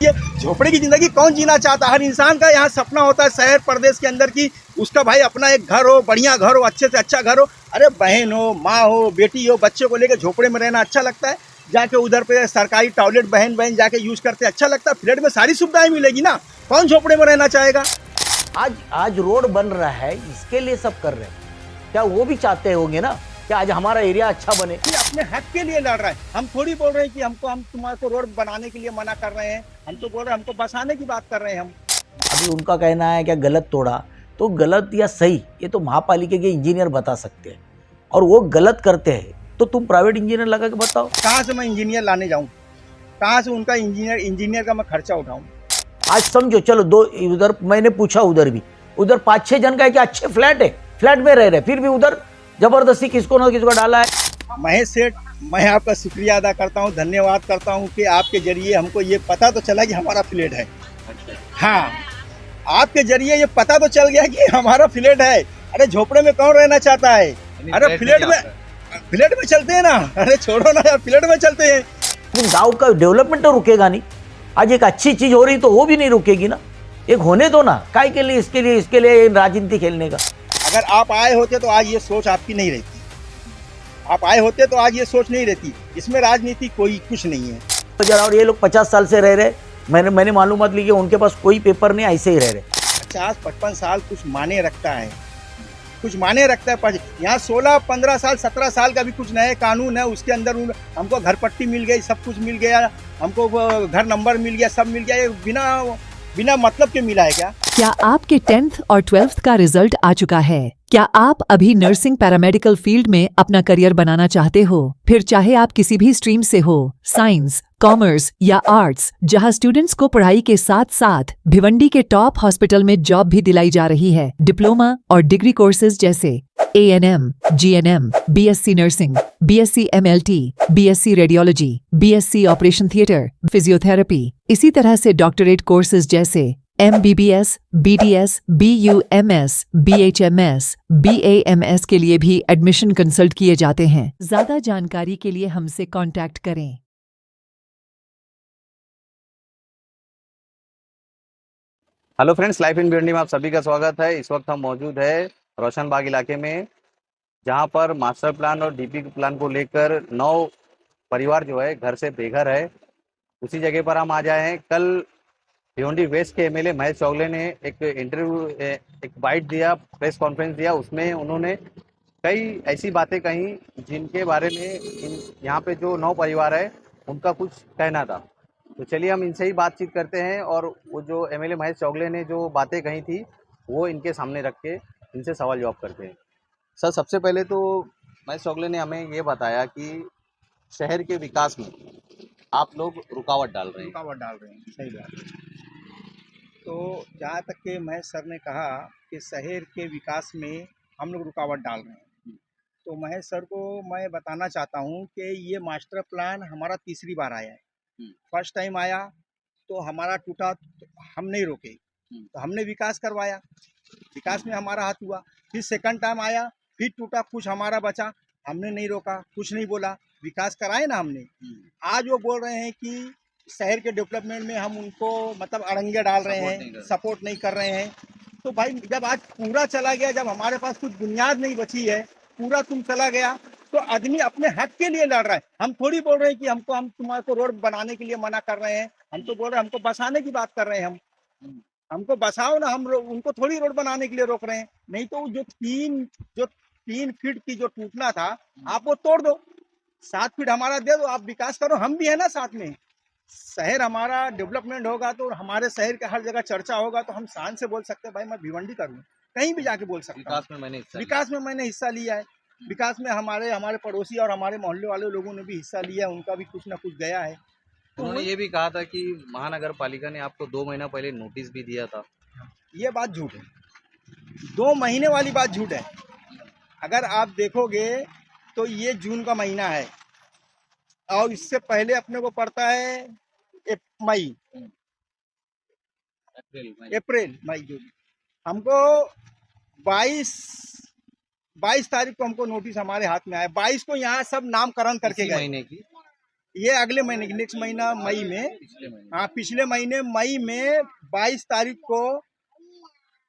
ये झोपड़ी की जिंदगी कौन जीना चाहता है? हर इंसान का यहाँ सपना होता है शहर प्रदेश के अंदर की उसका भाई अपना एक घर हो, बढ़िया घर हो, अच्छे से अच्छा घर हो। अरे बहन हो, माँ हो, बेटी हो, बच्चे को लेकर झोपड़े में रहना अच्छा लगता है? जाके उधर पे सरकारी टॉयलेट बहन बहन जाके यूज करते अच्छा लगता है? फ्लैट में सारी सुविधाएं मिलेगी ना, कौन झोपड़े में रहना चाहेगा? आज रोड बन रहा है, इसके लिए सब कर रहे हैं। क्या वो भी चाहते होंगे ना कि आज हमारा एरिया अच्छा बने? ये अपने हक के लिए लड़ रहा है। हम थोड़ी बोल रहे हैं कि हम तुम्हारे को रोड बनाने के लिए मना कर रहे हैं। हम तो बोल रहे हैं हमको बसाने की बात कर रहे हैं हम। अभी उनका कहना है क्या गलत तोड़ा, तो गलत या सही ये तो महापालिका के इंजीनियर बता सकते हैं। और वो गलत करते हैं तो तुम प्राइवेट इंजीनियर लगा के बताओ। कहाँ से मैं इंजीनियर लाने जाऊँ? कहाँ से उनका इंजीनियर का मैं खर्चा उठाऊँ? आज समझो, चलो दो उधर मैंने पूछा, उधर 5-6 जन का है कि अच्छे फ्लैट है, फ्लैट में रह रहे, फिर भी उधर जबरदस्ती किसको ना किसको डाला है। महेश सेठ, मैं आपका शुक्रिया अदा करता हूँ, धन्यवाद करता हूँ कि आपके जरिए हमको ये पता तो चला कि हमारा फ्लैट है। हाँ, आपके जरिए ये पता तो चल गया कि हमारा फ्लैट है। अरे झोपड़े में कौन रहना चाहता है? अरे फ्लैट में चलते हैं ना। अरे छोड़ो ना यार, फ्लैट में चलते हैं। लेकिन गांव का डेवलपमेंट तो रुकेगा नहीं। आज एक अच्छी चीज हो रही तो वो भी नहीं रुकेगी ना। एक होने दो ना, काय के लिए इसके लिए राजनीति खेलने का। अगर आप आए होते तो आज ये सोच आपकी नहीं रहती। आप आए होते तो आज ये सोच नहीं रहती। इसमें राजनीति कोई कुछ नहीं है। जरा, और ये लोग 50 साल से रह रहे, मैंने मालूमात ली कि उनके पास कोई पेपर नहीं, ऐसे ही रह रहे। 50-55 साल कुछ माने रखता है, कुछ माने रखता है। पर यहाँ 16-15 साल 17 साल का भी कुछ नए कानून है, उसके अंदर हमको घर पट्टी मिल गई, सब कुछ मिल गया, हमको घर नंबर मिल गया, सब मिल गया। ये बिना मतलब के मिला है क्या? क्या आपके 10th और 12th का रिजल्ट आ चुका है? क्या आप अभी नर्सिंग पैरामेडिकल फील्ड में अपना करियर बनाना चाहते हो? फिर चाहे आप किसी भी स्ट्रीम से हो, साइंस, कॉमर्स या आर्ट्स, जहां स्टूडेंट्स को पढ़ाई के साथ साथ भिवंडी के टॉप हॉस्पिटल में जॉब भी दिलाई जा रही है। डिप्लोमा और डिग्री कोर्सेज जैसे ANM, GNM, BSc nursing, BSc MLT, BSc radiology, BSc operation theatre, physiotherapy, इसी तरह से डॉक्टरेट कोर्सेज जैसे MBBS, BDS, BUMS, BHMS, BAMS के लिए भी एडमिशन कंसल्ट किए जाते हैं। ज्यादा जानकारी के लिए हमसे कांटेक्ट करें। Hello friends, life in Bhiwandi में आप सभी का स्वागत है। इस वक्त हम मौजूद है रोशन बाग इलाके में, जहां पर मास्टर प्लान और डीपी प्लान को लेकर 9 परिवार जो है घर से बेघर है। उसी जगह पर हम आ जाए हैं। कल भिवंडी वेस्ट के एमएलए महेश चौगले ने एक इंटरव्यू, एक बाइट दिया, प्रेस कॉन्फ्रेंस दिया। उसमें उन्होंने कई ऐसी बातें कही जिनके बारे में यहाँ पे जो 9 परिवार है उनका कुछ कहना था। तो चलिए हम इनसे ही बातचीत करते हैं और वो जो एमएलए महेश चौगले ने जो बातें कही थी वो इनके सामने रख के इनसे सवाल जवाब करते हैं। सर, सबसे पहले तो महेश चौगले ने हमें ये बताया कि शहर के विकास में आप लोग रुकावट डाल रहे हैं। सही बात है। तो जहाँ तक कि महेश सर ने कहा कि शहर के विकास में हम लोग रुकावट डाल रहे हैं, तो महेश सर को मैं बताना चाहता हूँ कि ये मास्टर प्लान हमारा तीसरी बार आया है। फर्स्ट टाइम आया तो हमारा टूटा, तो हम नहीं रोके, तो हमने विकास करवाया, विकास में हमारा हाथ हुआ। फिर सेकंड टाइम आया, फिर टूटा, कुछ हमारा बचा, हमने नहीं रोका, कुछ नहीं बोला, विकास कराए ना हमने। आज वो बोल रहे हैं कि शहर के डेवलपमेंट में हम उनको मतलब अड़ंगे डाल रहे हैं, सपोर्ट नहीं कर रहे हैं। तो भाई जब आज पूरा चला गया, जब हमारे पास कुछ बुनियाद नहीं बची है, पूरा तुम चला गया, तो आदमी अपने हक के लिए लड़ रहा है। हम थोड़ी बोल रहे हैं कि हम तुम्हारे को रोड बनाने के लिए मना कर रहे हैं। हम तो बोल रहे हैं हमको बसाने की बात कर रहे हैं। हमको बसाओ ना, हम उनको थोड़ी रोड बनाने के लिए रोक रहे हैं। नहीं तो जो 3 फीट की जो टूटना था, आप वो तोड़ दो, 7 फीट हमारा दे दो, आप विकास करो, हम भी है ना साथ में। शहर हमारा डेवलपमेंट होगा तो हमारे शहर के हर जगह चर्चा होगा, तो हम शान से बोल सकते हैं भाई मैं भिवंडी का हूँ, कहीं भी जाके बोल सकता हूँ। विकास में मैंने हिस्सा लिया है। विकास में हमारे पड़ोसी और हमारे मोहल्ले वाले लोगों ने भी हिस्सा लिया, उनका भी कुछ ना कुछ गया है। उन्होंने ये भी कहा था कि महानगर पालिका ने आपको 2 महीना पहले नोटिस भी दिया था। ये बात झूठ है, 2 महीने वाली बात झूठ है। अगर आप देखोगे तो ये जून का महीना है और इससे पहले अपने को पड़ता है मई, अप्रैल मई जून। हमको 22 तारीख को हमको नोटिस हमारे हाथ में आया। 22 को यहाँ सब नामकरण करके गए। ये अगले महीने नेक्स्ट महीना मई में, हाँ पिछले महीने मई में 22 तारीख को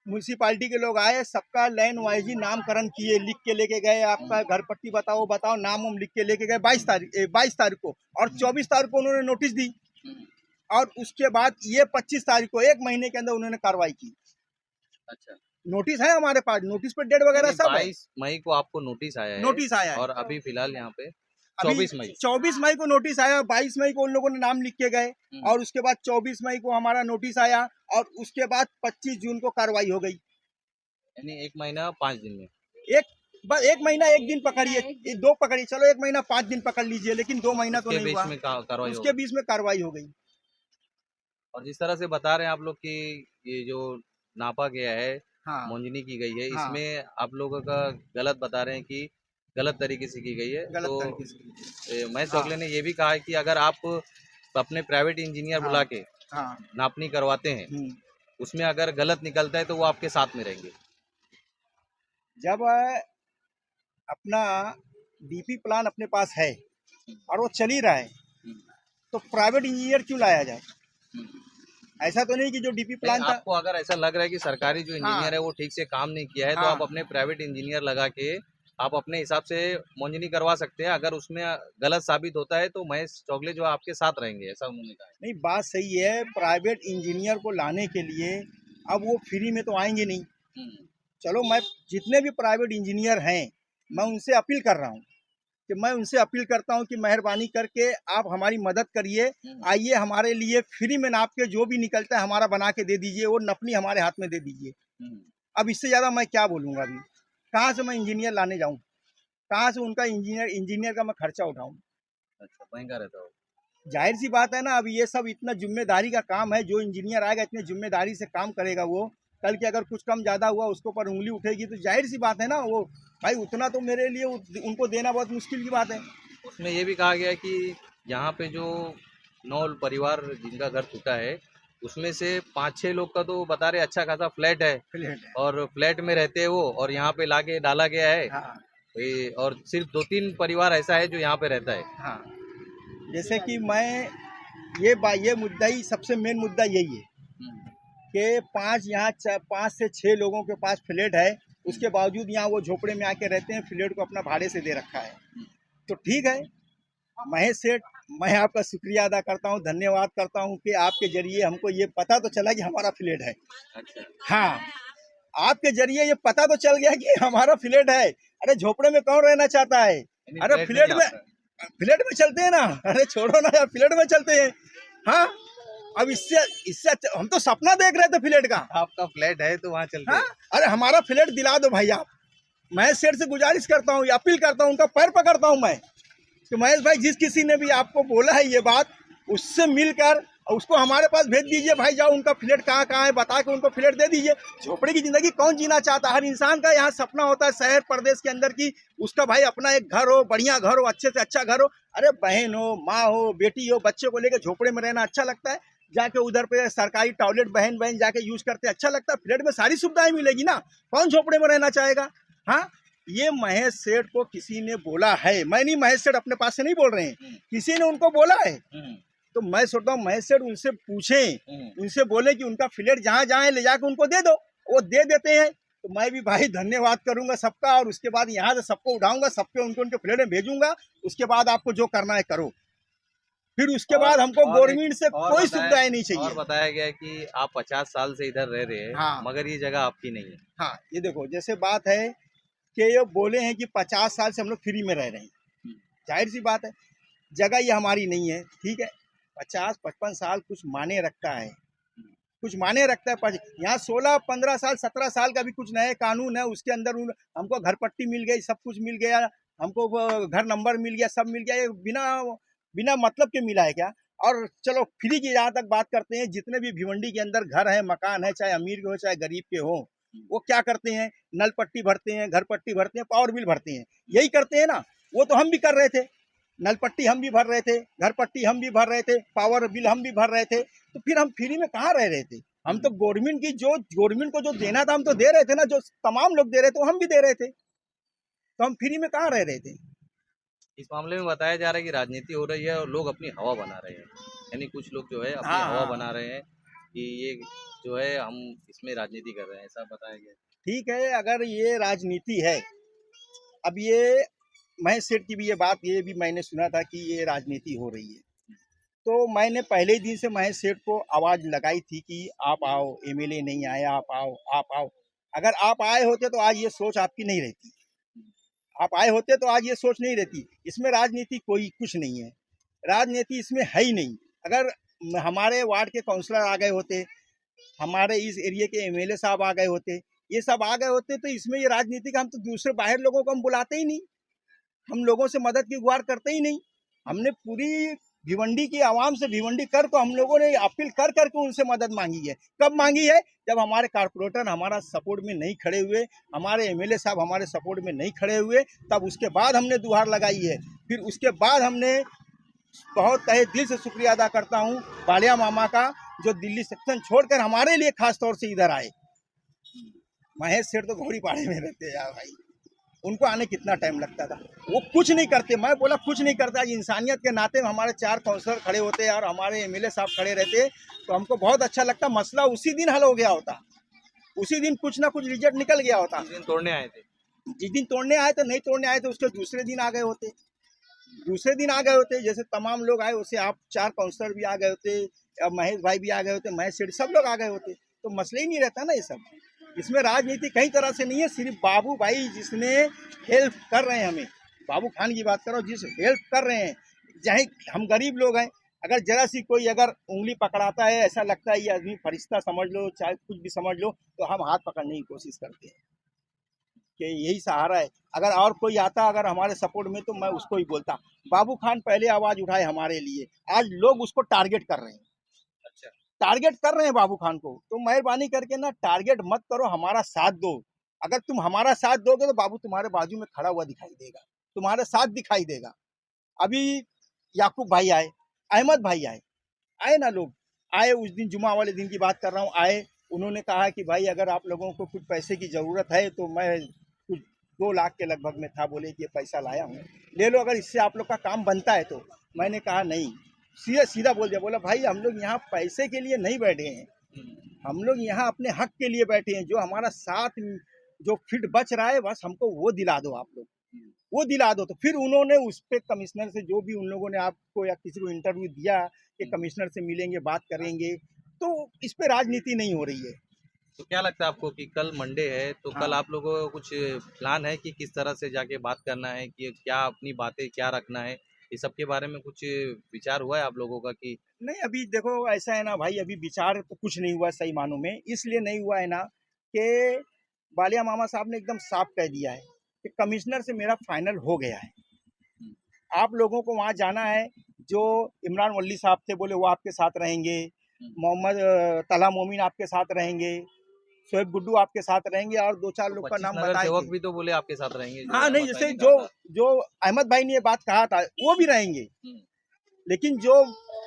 म्यूनसिपालिटी के लोग आए, सबका लाइन वाइज ही नामकरण किए, लिख के लेके गए, आपका घर पट्टी बताओ बताओ, नाम उम लिख के लेके गए 22 तारीख को, और 24 तारीख को उन्होंने नोटिस दी, और उसके बाद ये 25 तारीख को 1 महीने के अंदर उन्होंने कार्रवाई की। अच्छा, नोटिस है हमारे पास, नोटिस पर डेट वगैरह सब है। 22 मई को आपको नोटिस आया है, नोटिस आया है, और अभी फिलहाल यहाँ पे अभी 24 मई को नोटिस आया, 22 मई को उन लोगों ने नाम लिख के गए, और उसके बाद 24 मई को हमारा नोटिस आया, और उसके बाद 25 जून को कार्रवाई हो गई। यानी 1 महीना 5 दिन में। एक महीना 1 दिन पकड़िए, 2 पकड़िए, चलो 1 महीना 5 दिन पकड़ लीजिए, लेकिन 2 महीना तो नहीं हुआ, कार्रवाई उसके बीच में कार्रवाई हो गई। और जिस तरह से बता रहे हैं आप लोग कि ये जो नापा गया है, हाँ मोंजनी की गई है, हाँ। इसमें आप लोगों का गलत बता रहे हैं कि गलत तरीके से की गई है। गलत तो तरीके से। महेश हाँ। चौगले ने ये भी कहा है कि अगर आप अपने प्राइवेट इंजीनियर हाँ। बुला के हाँ नापनी करवाते हैं, उसमें अगर गलत निकलता है तो वो आपके साथ में रहेंगे। जब अपना डीपी प्लान अपने पास है और वो चल ही रहा है, तो प्राइवेट इंजीनियर क्यों लाया जाए? ऐसा तो नहीं कि जो डीपी प्लान था, आपको अगर ऐसा लग रहा है कि सरकारी जो इंजीनियर हाँ। है वो ठीक से काम नहीं किया है, तो हाँ। आप अपने प्राइवेट इंजीनियर लगा के आप अपने हिसाब से मोंजनी करवा सकते हैं। अगर उसमें गलत साबित होता है तो महेश चौगले जो आपके साथ रहेंगे, ऐसा उन्होंने कहा है। नहीं बात सही है, प्राइवेट इंजीनियर को लाने के लिए अब वो फ्री में तो आएंगे नहीं। चलो मैं जितने भी प्राइवेट इंजीनियर हैं, मैं उनसे अपील कर रहा हूँ कि मेहरबानी करके आप हमारी मदद करिए, आइए हमारे लिए फ्री में नाप के जो भी निकलता है हमारा बना के दे दीजिए, वो नपनी हमारे हाथ में दे दीजिए। अब इससे ज़्यादा मैं क्या बोलूँगा? अभी कहाँ से मैं इंजीनियर लाने जाऊँ? कहाँ से उनका इंजीनियर का मैं खर्चा उठाऊँ? अच्छा, महंगा रहता हो। जाहिर सी बात है ना, अब ये सब इतना जिम्मेदारी का काम है, जो इंजीनियर आएगा इतने जिम्मेदारी से काम करेगा, वो कल के अगर कुछ कम ज़्यादा हुआ उसके ऊपर उंगली उठेगी, तो जाहिर सी बात है ना, वो भाई उतना तो मेरे लिए उनको देना बहुत मुश्किल की बात है। उसमें ये भी कहा गया है कि यहाँ पे जो 9 परिवार जिनका घर टूटा है, उसमें से 5-6 लोग का तो बता रहे अच्छा खासा फ्लैट है, और फ्लैट में रहते हैं वो, और यहाँ पे लाके डाला गया है। हाँ और सिर्फ 2-3 परिवार ऐसा है जो यहाँ पे रहता है। हाँ, जैसे कि मैं ये मुद्दा ही, सबसे मेन मुद्दा यही है कि 5 से 6 लोगों के पास फ्लैट है, उसके बावजूद यहाँ वो झोपड़े में आके रहते हैं, फ्लैट को अपना भाड़े से दे रखा है। तो ठीक है महेश सेठ, मैं आपका शुक्रिया अदा करता हूँ, धन्यवाद करता हूँ कि आपके जरिए हमको ये पता तो चला कि हमारा फ्लैट है। हाँ, आपके जरिए ये पता तो चल गया कि हमारा फ्लैट है। अरे झोपड़े में कौन रहना चाहता है? अरे फ्लैट में चलते हैं ना, अरे छोड़ो ना यार, फ्लैट में चलते हैं। हाँ, अब इससे हम तो सपना देख रहे थे फ्लैट का। आपका फ्लैट है तो वहाँ चलते हैं। अरे हमारा फ्लैट दिला दो भाई आप। मैं सेठ से गुजारिश करता हूँ, अपील करता हूँ, उनका पैर पकड़ता हूँ मैं कि महेश भाई, जिस किसी ने भी आपको बोला है ये बात, उससे मिलकर उसको हमारे पास भेज दीजिए भाई, जाओ उनका फ्लैट कहाँ है बता के उनको फ्लैट दे दीजिए। झोपड़ी की जिंदगी कौन जीना चाहता? हर इंसान का यहाँ सपना होता है शहर प्रदेश के अंदर की उसका भाई अपना एक घर हो, बढ़िया घर हो, अच्छे से अच्छा घर हो। अरे बहन हो, माँ हो, बेटी हो, बच्चे को लेकर झोपड़े में रहना अच्छा लगता है? जाके उधर पे सरकारी टॉयलेट बहन जाके यूज करते अच्छा लगता है? फ्लैट में सारी सुविधाएं मिलेगी ना, कौन झोपड़े में रहना चाहेगा? हाँ, ये महेश सेठ को किसी ने बोला है, मैं नहीं, महेश सेठ अपने पास से नहीं बोल रहे हैं, किसी ने उनको बोला है। तो मैं सोचता हूँ महेश सेठ उनसे पूछें, उनसे बोले कि उनका फ्लैट जहाँ जहाँ ले जाके उनको दे दो, वो दे देते हैं। तो मैं भी भाई धन्यवाद करूंगा सबका, और उसके बाद यहाँ से सबको उठाऊंगा, सबके उनके फ्लैट में भेजूंगा। उसके बाद आपको जो करना है करो, फिर उसके बाद हमको गवर्नमेंट से कोई सुविधाएं नहीं चाहिए। और बताया गया है कि आप 50 साल से इधर रह रहे हैं। हाँ। मगर ये जगह आपकी नहीं है। हाँ, ये देखो जैसे बात है कि ये बोले हैं कि 50 साल से हम लोग फ्री में रह रहे हैं, जाहिर सी बात है जगह ये हमारी नहीं है। ठीक है, 50-55 साल कुछ माने रखता है, कुछ माने रखता है। पर यहाँ 16-15 साल 17 साल का भी कुछ नए कानून है, उसके अंदर हमको घर पट्टी मिल गई, सब कुछ मिल गया, हमको घर नंबर मिल गया, सब मिल गया। ये बिना मतलब के मिला है क्या? और चलो फ्री की जहाँ तक बात करते हैं, जितने भी भिवंडी के अंदर घर है, मकान है, चाहे अमीर के हो चाहे गरीब के हो, वो क्या करते हैं? नल पट्टी भरते हैं, घर पट्टी भरते हैं, पावर बिल भरते हैं, यही करते हैं ना। वो तो हम भी कर रहे थे, नल पट्टी हम भी भर रहे थे, घर पट्टी हम भी भर रहे थे, पावर बिल हम भी भर रहे थे। तो फिर हम फ्री में कहाँ रह रहे थे? हम तो गवर्नमेंट को जो देना था हम तो दे रहे थे ना, जो तमाम लोग दे रहे थे वो हम भी दे रहे थे, तो हम फ्री में कहाँ रह रहे थे? इस मामले में बताया जा रहा है कि राजनीति हो रही है और लोग अपनी हवा बना रहे हैं, यानी कुछ लोग जो है अपनी हाँ हवा हाँ बना रहे हैं कि ये जो है हम इसमें राजनीति कर रहे हैं, ऐसा बताया गया। ठीक है, अगर ये राजनीति है, अब ये महेश सेठ की भी ये बात, ये भी मैंने सुना था कि ये राजनीति हो रही है। तो मैंने पहले ही दिन से महेश सेठ को आवाज़ लगाई थी कि आप आओ, एमएलए नहीं आया, आप आओ, आप आओ। अगर आप आए होते तो आज ये सोच आपकी नहीं रहती। आप आए होते तो आज ये सोच नहीं रहती। इसमें राजनीति कोई कुछ नहीं है, राजनीति इसमें है ही नहीं। अगर हमारे वार्ड के काउंसलर आ गए होते, हमारे इस एरिया के एमएलए साहब आ गए होते, ये सब आ गए होते, तो इसमें ये राजनीति का हम तो दूसरे बाहर लोगों को हम बुलाते ही नहीं, हम लोगों से मदद की गुहार करते ही नहीं। हमने पूरी भिवंडी की आवाम से भिवंडी कर तो हम लोगों ने अपील कर करके उनसे मदद मांगी है। कब मांगी है? जब हमारे कारपोरेटर हमारा सपोर्ट में नहीं खड़े हुए, हमारे एमएलए साहब हमारे सपोर्ट में नहीं खड़े हुए, तब उसके बाद हमने दुहार लगाई है। फिर उसके बाद हमने बहुत तहे दिल से शुक्रिया अदा करता हूँ बालिया मामा का, जो दिल्ली सेक्शन छोड़कर हमारे लिए खास तौर से इधर आए। महेश सेठ तो घोड़ी पाड़े में रहते हैं यार भाई, उनको आने कितना टाइम लगता था, वो कुछ नहीं करते। मैं बोला कुछ नहीं करता, इंसानियत के नाते हमारे 4 काउंसलर खड़े होते और हमारे एमएलए साहब खड़े रहते तो हमको बहुत अच्छा लगता। मसला उसी दिन हल हो गया होता, उसी दिन कुछ ना कुछ रिजल्ट निकल गया होता। जिस दिन तोड़ने आए थे, जिस दिन तोड़ने आए थे, नहीं तोड़ने आए थे उसके दूसरे दिन आ गए होते, दूसरे दिन आ गए होते। जैसे तमाम लोग आए वैसे आप 4 काउंसलर भी आ गए होते, अब महेश भाई भी आ गए होते, महेश सेठ सब लोग आ गए होते, तो मसले ही नहीं रहता ना ये सब। इसमें राजनीति कई तरह से नहीं है, सिर्फ बाबू भाई जिसने हेल्प कर रहे हैं हमें, बाबू खान की बात करो, जिस हेल्प कर रहे हैं, चाहे हम गरीब लोग हैं, अगर जरा सी कोई अगर उंगली पकड़ाता है, ऐसा लगता है ये आदमी फरिश्ता समझ लो, चाहे कुछ भी समझ लो, तो हम हाथ पकड़ने की कोशिश करते हैं कि यही सहारा है। अगर और कोई आता अगर हमारे सपोर्ट में, तो मैं उसको ही बोलता। बाबू खान पहले आवाज़ उठाए हमारे लिए, आज लोग उसको टारगेट कर रहे हैं, अच्छा, टारगेट कर रहे हैं बाबू खान को। तो मेहरबानी करके ना टारगेट मत करो, हमारा साथ दो। अगर तुम हमारा साथ दोगे तो बाबू तुम्हारे बाजू में खड़ा हुआ दिखाई देगा, तुम्हारे साथ दिखाई देगा। अभी याकूब भाई आए, अहमद भाई आए, आए ना लोग आए, उस दिन जुमा वाले दिन की बात कर रहा हूँ, आए। उन्होंने कहा कि भाई अगर आप लोगों को कुछ पैसे की ज़रूरत है तो मैं कुछ 2 लाख के लगभग में था, बोले कि ये पैसा लाया हूँ, ले लो, अगर इससे आप लोग का काम बनता है तो। मैंने कहा नहीं, सीधा सीधा बोल दिया, बोला भाई हम लोग यहाँ पैसे के लिए नहीं बैठे हैं, हम लोग यहाँ अपने हक के लिए बैठे हैं। जो हमारा साथ जो फिट बच रहा है बस हमको वो दिला दो, आप लोग वो दिला दो। तो फिर उन्होंने उस पर कमिश्नर से, जो भी उन लोगों ने आपको या किसी को इंटरव्यू दिया कि कमिश्नर से मिलेंगे, बात करेंगे, तो इस पे राजनीति नहीं हो रही है। तो क्या लगता है आपको कि कल मंडे है, तो हाँ। कल आप लोगों को कुछ प्लान है कि किस तरह से जाके बात करना है, कि क्या अपनी बातें क्या रखना है, ये सब के बारे में कुछ विचार हुआ है आप लोगों का? कि नहीं, अभी देखो ऐसा है ना भाई, अभी विचार तो कुछ नहीं हुआ सही मानों में। इसलिए नहीं हुआ है ना कि बालिया मामा साहब ने एकदम साफ कह दिया है कि कमिश्नर से मेरा फाइनल हो गया है, आप लोगों को वहाँ जाना है। जो इमरान वली साहब थे बोले वो आपके साथ रहेंगे, मोहम्मद तला मोमिन आपके साथ रहेंगे, शोएब गुड्डू आपके साथ रहेंगे, और 2-4 लोग का 25 नाम नगर बताए सेवक थे। भी तो बोले आपके साथ रहेंगे, जो हाँ नहीं, अहमद भाई जैसे ने कहा था। जो अहमद भाई ने ये बात कहा था वो भी रहेंगे, लेकिन जो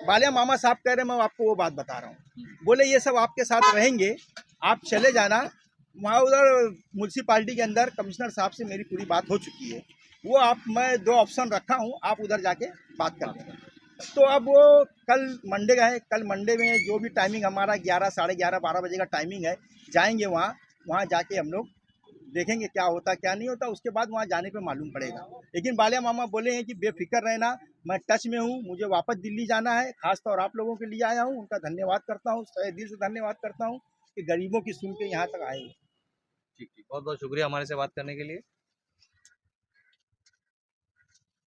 बालिया मामा साहब कह रहे हैं मैं आपको वो बात बता रहा हूँ। बोले ये सब आपके साथ रहेंगे, आप चले जाना वहाँ। उधर म्यूनसिपालिटी के अंदर कमिश्नर साहब से मेरी पूरी बात हो चुकी है, वो आप, मैं 2 ऑप्शन रखा हूँ, आप उधर जाके बात कर लेंगे। तो अब वो कल मंडे का है, कल मंडे में जो भी टाइमिंग हमारा 11, साढ़े 11, 12 बजे का टाइमिंग है, जाएंगे वहाँ। वहाँ जाके हम लोग देखेंगे क्या होता क्या नहीं होता, उसके बाद वहाँ जाने पे मालूम पड़ेगा। लेकिन बालिया मामा बोले हैं कि बेफिक्र रहना, मैं टच में हूँ, मुझे वापस दिल्ली जाना है, खास तौर आप लोगों के लिए आया हूँ। उनका धन्यवाद करता हूँ, तहे दिल से धन्यवाद करता हूँ कि गरीबों की सुन के यहाँ तक आए। ठीक ठीक, बहुत बहुत शुक्रिया हमारे से बात करने के लिए।